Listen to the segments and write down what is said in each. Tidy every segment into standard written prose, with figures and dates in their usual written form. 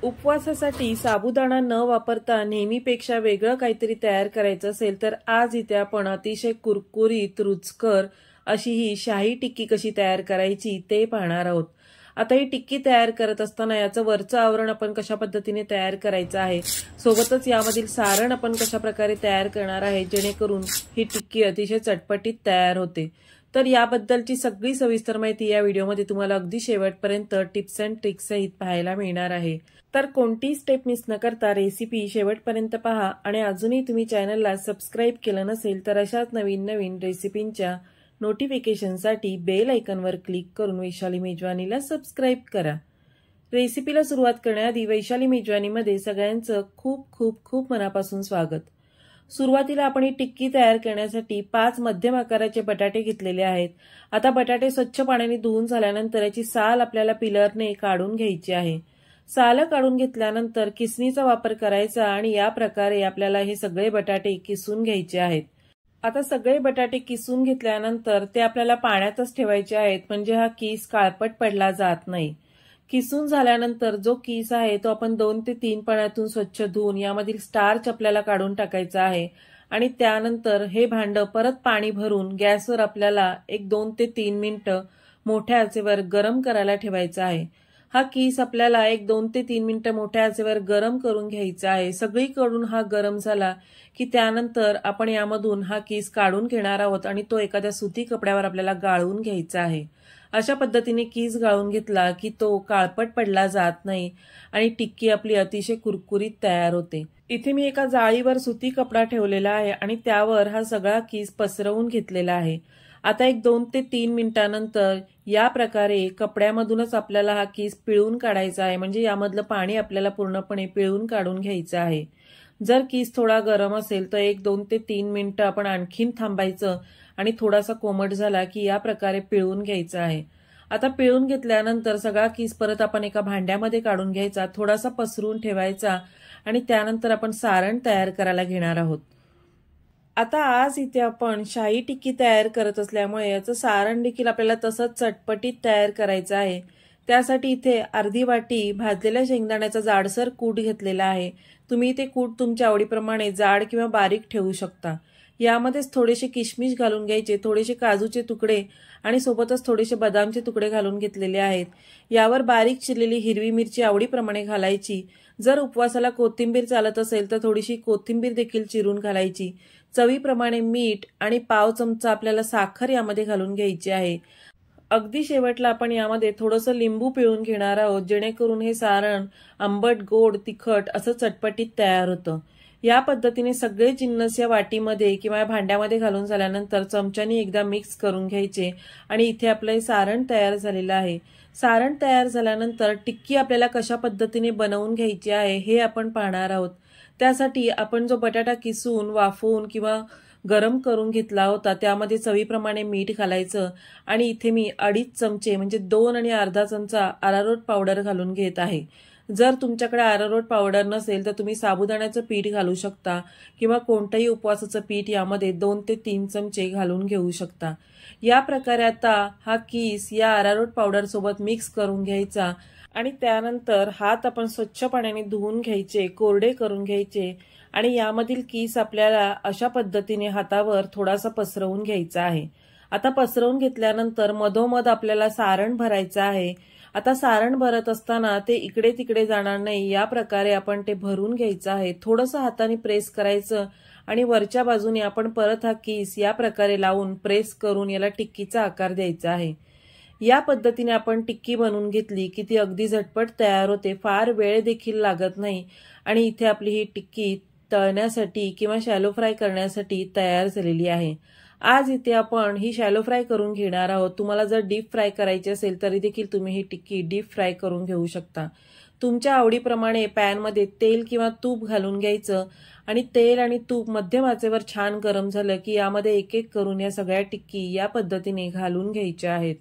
उपवासासाठी साबुदाणा न वापरता नेहमीपेक्षा वेगळं काहीतरी तयार करायचं असेल तर आज इथे आपण अतिशय कुरकुरीत रुचकर अशी ही शाही टिक्की कशी तयार करायची ते पाहणार आहोत। आता ही टिक्की तयार करत असताना याचं वरचं आवरण आपण कशा पद्धतीने तयार करायचं आहे, सोबतच यामधील सारण आपण कशा प्रकारे तयार करणार आहे जेणेकरून ही टिक्की अतिशय चटपटीत तयार होते। तर याबद्दलची सगळी सविस्तर माहिती या व्हिडिओमध्ये तुम्हाला अगदी शेवटपर्यंत टिप्स अँड ट्रिक्स सहित पाहायला मिळणार आहे। तर कोणतीही स्टेप मिस न करता रेसिपी शेवटपर्यंत पहा आणि अजूनही तुम्ही चॅनलला सबस्क्राइब केलं नसेल तर अशाच नवीन नवीन रेसिपींच्या नोटिफिकेशनसाठी बेल आयकॉनवर क्लिक करून वैशाली मेजवानीला सबस्क्राइब करा। रेसिपीला सुरुवात करण्याआधी वैशाली मेजवानीमध्ये सगळ्यांचं खूप खूप खूप मनापासून स्वागत। सुरुवातीला आपण ही टिक्की तयार करण्यासाठी 5 मध्यम आकाराचे बटाटे घेतलेले आहेत। आता बटाटे स्वच्छ पाण्याने धुवून झाल्यानंतर याची साल आपल्याला पिलरने काढून घ्यायची आहे। साल काढून घेतल्यानंतर किसणीचा वापर करायचा आणि या प्रकारे आपल्याला हे सगळे बटाटे किसून घ्यायचे आहेत। आता सगळे बटाटे किसून घेतल्यानंतर ते आपल्याला पाण्यातच ठेवायचे आहेत, म्हणजे हा किस काळपट पडला जात नाही। किसून झाल्यानंतर जो किस आहे तो आपण 2 ते 3 पाण्यातून स्वच्छ धुवून यामधील स्टार्च आपल्याला काढून टाकायचा आहे आणि त्यानंतर हे भांड परत पाणी भरून गॅसवर आपल्याला 2 ते 3 मिनिटं मोठ्या आचेवर गरम करायला ठेवायचा आहे। हा किस आपल्याला 2 ते 3 मिनिटं मोठ्या आचेवर गरम करून घ्यायचा आहे। सगळीकडून हा गरम झाला की त्यानंतर आपण यामधून हा किस काढून घेणार आहोत आणि तो एखाद्या सुती कपड्यावर आपल्याला गाळून घ्यायचा आहे। अशा पद्धतीने किस गाळून घेतला की तो काळपट पडला जात नाही आणि टिक्की आपली अतिशय कुरकुरीत तयार होते। इथे मी एका जाळीवर सुती कपडा ठेवलेला आहे आणि त्यावर हा सगळा किस पसरवून घेतलेला आहे। आता 2 ते 3 मिनिटांनंतर या प्रकारे कपड्यामधूनच आपल्याला हा किस पिळून काढायचा आहे, म्हणजे यामधलं पाणी आपल्याला पूर्णपणे पिळून काढून घ्यायचं आहे। जर किस थोडा गरम असेल तर 2 ते 3 मिनिटं आपण आणखीन थांबायचं आणि थोडासा कोमट झाला की या प्रकारे पिळून घ्यायचा आहे। आता पिळून घेतल्यानंतर सगळा किस परत आपण एका भांड्यामध्ये काढून घ्यायचा, थोडासा पसरून ठेवायचा आणि त्यानंतर आपण सारण तयार करायला घेणार आहोत। आता आज इथे आपण शाही टिक्की तयार करत असल्यामुळे याचं सारण देखील आपल्याला तसंच चटपटीत तयार करायचं आहे। त्यासाठी इथे अर्धी वाटी भाजलेल्या शेंगदाण्याचा जाडसर कूट घेतलेला आहे। तुम्ही इथे कूट तुमच्या आवडीप्रमाणे जाड किंवा बारीक ठेवू शकता। यामध्येच थोडेसे किशमिश घालून घ्यायचे, थोडेसे काजूचे तुकडे आणि सोबतच थोडेसे बदामचे तुकडे घालून घेतलेले आहेत। यावर बारीक चिरलेली हिरवी मिरची आवडीप्रमाणे घालायची। जर उपवासाला कोथिंबीर चालत असेल तर थोडीशी कोथिंबीर देखील चिरून घालायची। चवीप्रमाणे मीठ आणि पाव चमचा आपल्याला साखर यामध्ये घालून घ्यायची आहे। अगदी शेवटला आपण यामध्ये थोडंसं लिंबू पिळून घेणार आहोत, जेणेकरून हे सारण आंबट, गोड, तिखट असं चटपटीत तयार होतं। या पद्धतीने सगळे जिन्नस या वाटीमध्ये किंवा या भांड्यामध्ये घालून झाल्यानंतर चमच्याने एकदा मिक्स करून घ्यायचे आणि इथे आपलं हे सारण तयार झालेलं आहे। सारण तयार झाल्यानंतर टिक्की आपल्याला कशा पद्धतीने बनवून घ्यायची आहे हे आपण पाहणार आहोत। त्यासाठी आपण जो बटाटा किसून वाफवून किंवा गरम करून घेतला होता त्यामध्ये चवीप्रमाणे मीठ घालायचं आणि इथे मी 2.5 चमचे म्हणजे 2 आणि अर्धा चमचा अरारोट पावडर घालून घेत आहे। जर तुमच्याकडे अरारोट पावडर नसेल तर तुम्ही साबुदाण्याचं पीठ घालू शकता किंवा कोणतंही उपवासाचं पीठ यामध्ये 2 ते 3 चमचे घालून घेऊ शकता। या प्रकारे आता हा किस या अरारोट पावडर सोबत मिक्स करून घ्यायचा आणि त्यानंतर हात आपण स्वच्छ पाण्याने धुवून घ्यायचे, कोरडे करून घ्यायचे आणि यामधील किस आपल्याला अशा पद्धतीने हातावर थोडासा पसरवून घ्यायचा आहे। आता पसरवून घेतल्यानंतर मधोमध आपल्याला सारण भरायचं आहे। आता सारण भरत असताना ते इकडे तिकडे जाणार नाही, या प्रकारे आपण ते भरून घ्यायचं आहे। थोडंसं हाताने प्रेस करायचं आणि वरच्या बाजूने आपण परत हा किस या प्रकारे लावून प्रेस करून याला टिक्कीचा आकार द्यायचा आहे। या पद्धतीने आपण टिक्की बनवून घेतली की ती अगदी झटपट तयार होते, फार वेळ देखील लागत नाही आणि इथे आपली ही टिक्की तळण्यासाठी किंवा शॅलो फ्राय करण्यासाठी तयार झालेली आहे। आज इथे आपण ही शॅलो फ्राय करून घेणार आहोत। तुम्हाला जर डीप फ्राय करायची असेल तरी देखील तुम्ही ही टिक्की डीप फ्राय करून घेऊ शकता। तुमच्या आवडीप्रमाणे पॅनमध्ये तेल किंवा तूप घालून घ्यायचं आणि तेल आणि तूप मध्यम आचेवर छान गरम झालं की यामध्ये एक एक करून या सगळ्या टिक्की या पद्धतीने घालून घ्यायच्या आहेत।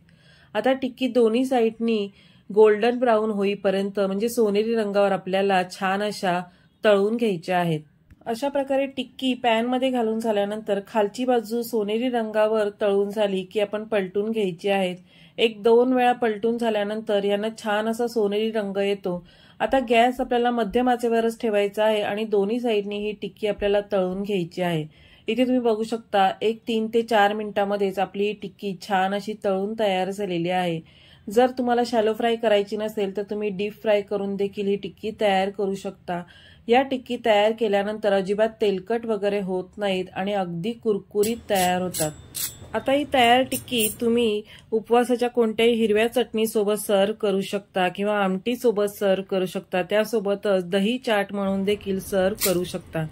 आता टिक्की दोन्ही साईडनी गोल्डन ब्राऊन होईपर्यंत म्हणजे सोनेरी रंगावर आपल्याला छान अशा तळून घ्यायच्या आहेत। अशा प्रकारे टिक्की पॅनमध्ये घालून झाल्यानंतर खालची बाजू सोनेरी रंगावर तळून झाली की आपण पलटून घ्यायची आहेत। 1-2 वेळा पलटून झाल्यानंतर यांना छान असा सोनेरी रंग येतो। आता गॅस आपल्याला मध्यम आचेवरच ठेवायचा आहे आणि दोन्ही साईडनी ही टिक्की आपल्याला तळून घ्यायची आहे। इथे तुम्ही बघू शकता 3 ते 4 मिनिटांमध्येच आपली टिक्की छान अशी तळून तयार झालेली आहे। जर तुम्हाला शॅलो फ्राय करायची नसेल तर तुम्ही डीप फ्राय करून देखील ही टिक्की तयार करू शकता। या टिक्की तयार केल्यानंतर अजिबात तेलकट वगैरे होत नाहीत आणि अगदी कुरकुरीत तयार होतात। आता ही तयार टिक्की तुम्ही उपवासाच्या कोणत्याही हिरव्या चटणी सोबत सर्व करू शकता किंवा आमटी सोबत सर्व करू शकता, त्यासोबतच दही चाट म्हणून देखील सर्व करू शकता।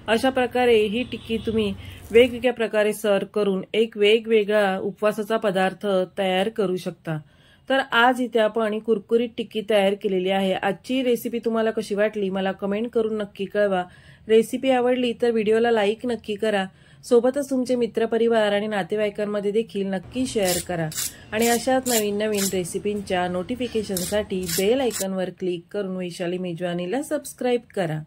अशा प्रकारे ही टिक्की तुम्ही वेगवेगळ्या प्रकारे सर्व करून एक वेगवेगळा उपवासाचा पदार्थ तयार करू शकता। तर आज इथे आपण कुरकुरीत टिक्की तयार केलेली आहे। आजची रेसिपी तुम्हाला कशी वाटली मला कमेंट करून नक्की कळवा। रेसिपी आवडली तर व्हिडिओला लाईक नक्की करा, सोबतच तुमचे मित्रपरिवार आणि नातेवाईकांमध्ये देखील नक्की शेअर करा आणि अशाच नवीन नवीन रेसिपींच्या नोटिफिकेशनसाठी बेल आयकॉनवर क्लिक करून वैशाली मेजवानीला सबस्क्राईब करा।